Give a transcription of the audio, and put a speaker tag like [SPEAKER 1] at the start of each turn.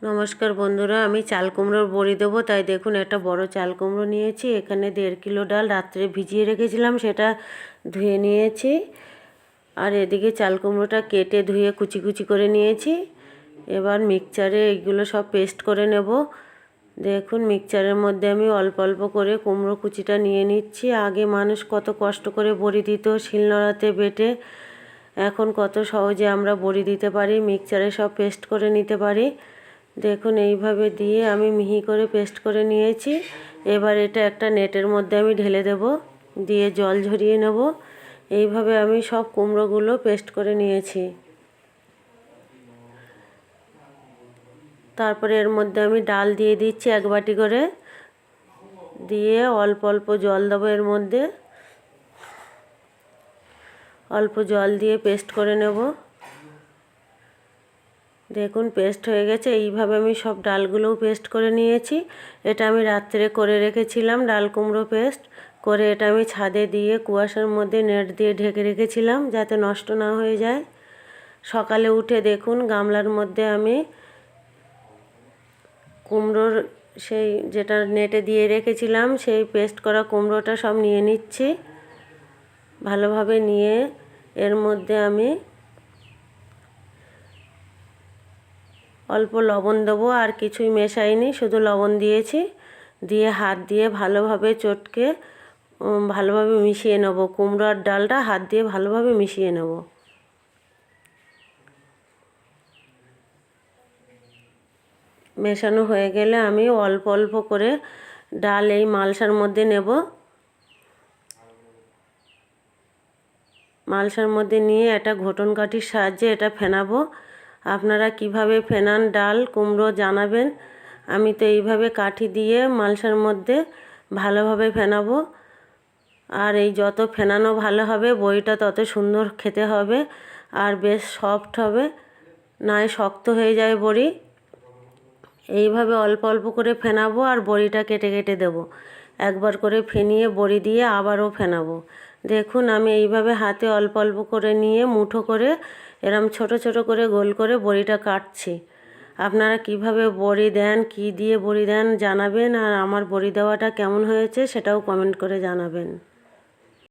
[SPEAKER 1] নমস্কার বন্ধুরা, আমি চাল কুমড়োর বড়ি দেবো, তাই দেখুন একটা বড় চাল কুমড়ো নিয়েছি। এখানে 1.5 কিলো ডাল রাত্রে ভিজিয়ে রেখেছিলাম, সেটা ধুয়ে নিয়েছি। আর এদিকে চাল কুমড়োটা কেটে ধুয়ে কুচি কুচি করে নিয়েছি। এবার মিক্সচারে এগুলো সব পেস্ট করে নেব। দেখুন মিক্সচারের মধ্যে আমি অল্প অল্প করে কুমড়ো কুচিটা নিয়ে নিচ্ছি। আগে মানুষ কত কষ্ট করে বড়ি দিত শিলনোড়াতে বেটে, এখন কত সহজে আমরা বড়ি দিতে পারি, মিক্সচারে সব পেস্ট করে নিতে পারি। দেখুন এইভাবে দিয়ে আমি মিহি করে পেস্ট করে নিয়েছি। এবার এটা একটা নেটের মধ্যে আমি ঢেলে দেব, দিয়ে জল ঝরিয়ে নেব। এইভাবে আমি সব কুমড়োগুলো পেস্ট করে নিয়েছি। তারপরে এর মধ্যে আমি ডাল দিয়ে দিচ্ছি 1 বাটি করে, দিয়ে অল্প অল্প জল দেবো। এর মধ্যে অল্প জল দিয়ে পেস্ট করে নেব। দেখুন পেস্ট হয়ে গেছে। এইভাবে আমি সব ডালগুলোও পেস্ট করে নিয়েছি। এটা আমি রাত্রে করে রেখেছিলাম, ডাল কুমড়ো পেস্ট করে। এটা আমি ছাদে দিয়ে কুয়াশার মধ্যে নেট দিয়ে ঢেকে রেখেছিলাম যাতে নষ্ট না হয়ে যায়। সকালে উঠে দেখুন গামলার মধ্যে আমি কুমড়োর সেই যেটা নেটে দিয়ে রেখেছিলাম সেই পেস্ট করা কুমড়োটা সব নিয়ে নিচ্ছি। ভালোভাবে নিয়ে এর মধ্যে আমি অল্প লবণ দেবো, আর কিছুই মেশাইনি, শুধু লবণ দিয়েছি। দিয়ে হাত দিয়ে ভালোভাবে চটকে ভালোভাবে মিশিয়ে নেব। কুমড়ো আর ডালটা হাত দিয়ে ভালোভাবে মিশিয়ে নেব। মেশানো হয়ে গেলে আমি অল্প অল্প করে ডাল এই মালসার মধ্যে নেব। মালসার মধ্যে নিয়ে একটা ঘোটন কাঠির সাহায্যে এটা ফেনাবো। আপনারা কিভাবে ফেনান ডাল কুমড়ো জানাবেন। আমি তো এইভাবে কাঠি দিয়ে মালসার মধ্যে ভালোভাবে ফেনাবো। আর এই যত ফেনানো ভালো হবে বড়িটা তত সুন্দর খেতে হবে আর বেশ সফট হবে, নয় শক্ত হয়ে যায় বড়ি। এইভাবে অল্প অল্প করে ফেনাবো আর বড়িটা কেটে কেটে দেবো। একবার করে ফেনিয়ে বড়ি দিয়ে আবারও ফেনাবো। দেখুন আমি এইভাবে হাতে অল্প অল্প করে নিয়ে মুঠো করে এরম ছোট ছোট করে গোল করে বড়িটা কাটছি। আপনারা কিভাবে বড়ি দেন, কি দিয়ে বড়ি দেন জানাবেন। আর আমার বড়ি দেওয়াটা কেমন হয়েছে সেটাও কমেন্ট করে জানাবেন।